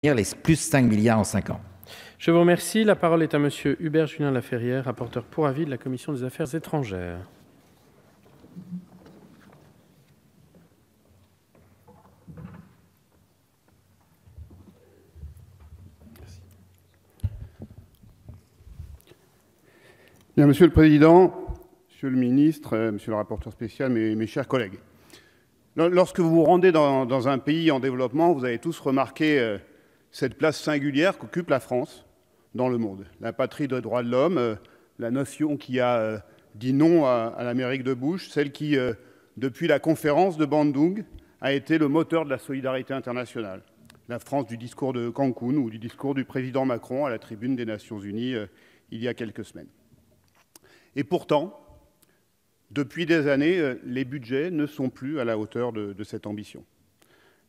les plus 5 milliards en 5 ans. Je vous remercie. La parole est à Monsieur Hubert Julien-Laferrière, rapporteur pour avis de la Commission des Affaires étrangères. Bien, Monsieur le Président, Monsieur le Ministre, Monsieur le rapporteur spécial, mes chers collègues. Lorsque vous vous rendez dans un pays en développement, vous avez tous remarqué cette place singulière qu'occupe la France dans le monde. La patrie des droits de l'homme, la nation qui a dit non à l'Amérique de Bush, celle qui, depuis la conférence de Bandung, a été le moteur de la solidarité internationale. La France du discours de Cancun ou du discours du président Macron à la tribune des Nations Unies il y a quelques semaines. Et pourtant, depuis des années, les budgets ne sont plus à la hauteur de cette ambition.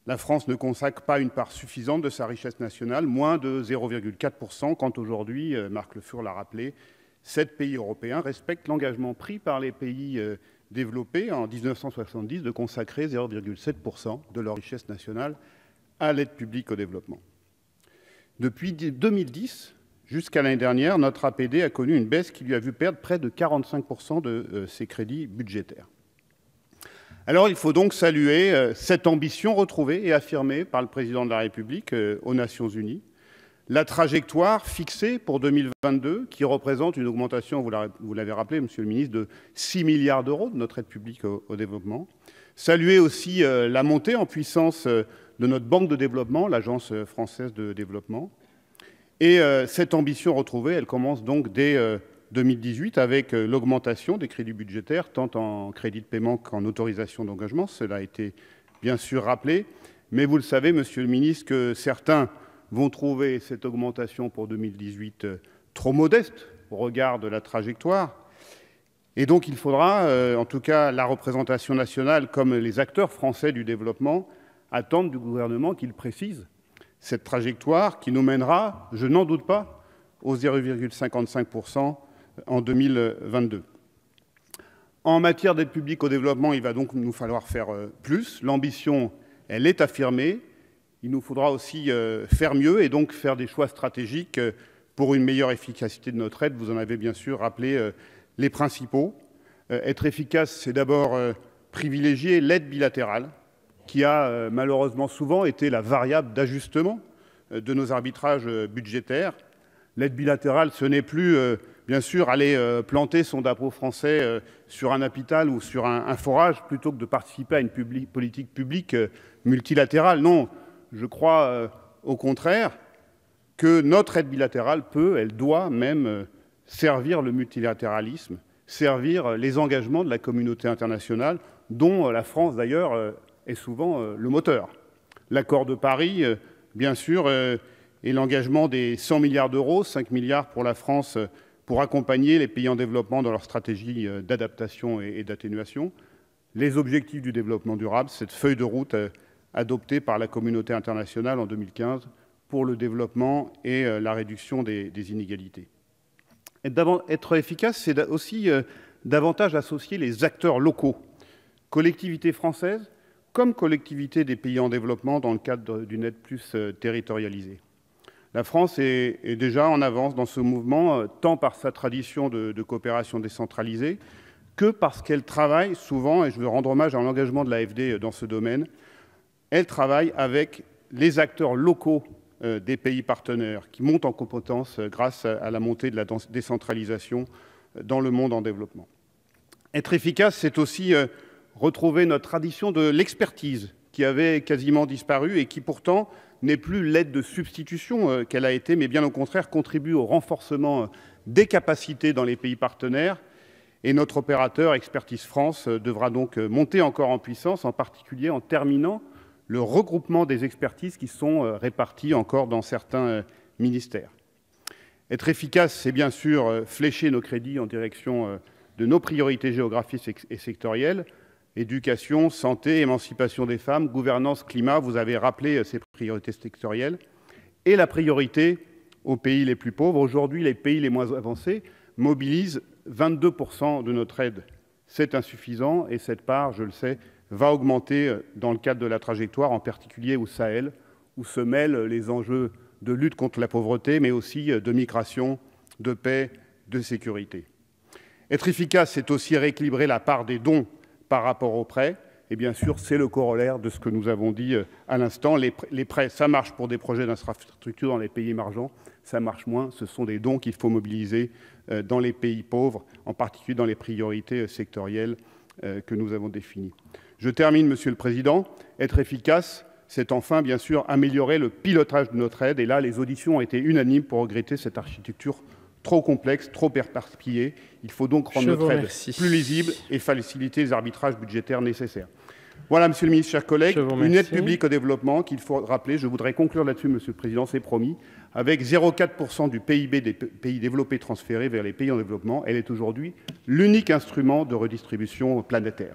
La France ne consacre pas une part suffisante de sa richesse nationale, moins de 0,4%, quand aujourd'hui, Marc Le Fur l'a rappelé, 7 pays européens respectent l'engagement pris par les pays développés en 1970 de consacrer 0,7% de leur richesse nationale à l'aide publique au développement. Depuis 2010, jusqu'à l'année dernière, notre APD a connu une baisse qui lui a vu perdre près de 45% de ses crédits budgétaires. Alors il faut donc saluer cette ambition retrouvée et affirmée par le président de la République aux Nations Unies, la trajectoire fixée pour 2022 qui représente une augmentation, vous l'avez rappelé, Monsieur le Ministre, de 6 milliards d'euros de notre aide publique au développement. Saluer aussi la montée en puissance de notre banque de développement, l'Agence française de développement. Et cette ambition retrouvée, elle commence donc dès 2018 avec l'augmentation des crédits budgétaires, tant en crédits de paiement qu'en autorisations d'engagement. Cela a été bien sûr rappelé. Mais vous le savez, Monsieur le Ministre, que certains vont trouver cette augmentation pour 2018 trop modeste au regard de la trajectoire. Et donc il faudra, en tout cas la représentation nationale comme les acteurs français du développement, attendre du gouvernement qu'il précise cette trajectoire qui nous mènera, je n'en doute pas, aux 0,55% en 2022. En matière d'aide publique au développement, il va donc nous falloir faire plus. L'ambition, elle est affirmée. Il nous faudra aussi faire mieux et donc faire des choix stratégiques pour une meilleure efficacité de notre aide. Vous en avez bien sûr rappelé les principaux. Être efficace, c'est d'abord privilégier l'aide bilatérale, qui a malheureusement souvent été la variable d'ajustement de nos arbitrages budgétaires. L'aide bilatérale, ce n'est plus, bien sûr, aller planter son drapeau français sur un hôpital ou sur un forage plutôt que de participer à une politique publique multilatérale. Non, je crois au contraire que notre aide bilatérale peut, elle doit même servir le multilatéralisme, servir les engagements de la communauté internationale, dont la France d'ailleurs est souvent le moteur. L'accord de Paris, bien sûr, et l'engagement des 100 milliards d'euros, 5 milliards pour la France, pour accompagner les pays en développement dans leur stratégie d'adaptation et d'atténuation. Les objectifs du développement durable, cette feuille de route adoptée par la communauté internationale en 2015 pour le développement et la réduction des inégalités. Être efficace, c'est aussi davantage associer les acteurs locaux, collectivités françaises, comme collectivité des pays en développement dans le cadre d'une aide plus territorialisée. La France est déjà en avance dans ce mouvement, tant par sa tradition de coopération décentralisée que parce qu'elle travaille souvent, et je veux rendre hommage à l'engagement de l'AFD dans ce domaine, elle travaille avec les acteurs locaux des pays partenaires qui montent en compétence grâce à la montée de la décentralisation dans le monde en développement. Être efficace, c'est aussi retrouver notre tradition de l'expertise qui avait quasiment disparu et qui pourtant n'est plus l'aide de substitution qu'elle a été, mais bien au contraire contribue au renforcement des capacités dans les pays partenaires. Et notre opérateur Expertise France devra donc monter encore en puissance, en particulier en terminant le regroupement des expertises qui sont réparties encore dans certains ministères. Être efficace, c'est bien sûr flécher nos crédits en direction de nos priorités géographiques et sectorielles, éducation, santé, émancipation des femmes, gouvernance, climat, vous avez rappelé ces priorités sectorielles, et la priorité aux pays les plus pauvres. Aujourd'hui, les pays les moins avancés mobilisent 22% de notre aide. C'est insuffisant et cette part, je le sais, va augmenter dans le cadre de la trajectoire, en particulier au Sahel, où se mêlent les enjeux de lutte contre la pauvreté, mais aussi de migration, de paix, de sécurité. Être efficace, c'est aussi rééquilibrer la part des dons par rapport aux prêts. Et bien sûr, c'est le corollaire de ce que nous avons dit à l'instant. Les prêts, ça marche pour des projets d'infrastructure dans les pays émergents, ça marche moins. Ce sont des dons qu'il faut mobiliser dans les pays pauvres, en particulier dans les priorités sectorielles que nous avons définies. Je termine, Monsieur le Président. Être efficace, c'est enfin, bien sûr, améliorer le pilotage de notre aide. Et là, les auditions ont été unanimes pour regretter cette architecture trop complexe, trop éparpillée. Il faut donc rendre notre aide plus lisible et faciliter les arbitrages budgétaires nécessaires. Voilà, Monsieur le Ministre, chers collègues, une aide publique au développement qu'il faut rappeler. Je voudrais conclure là-dessus, Monsieur le Président, c'est promis. Avec 0,4% du PIB des pays développés transférés vers les pays en développement, elle est aujourd'hui l'unique instrument de redistribution planétaire.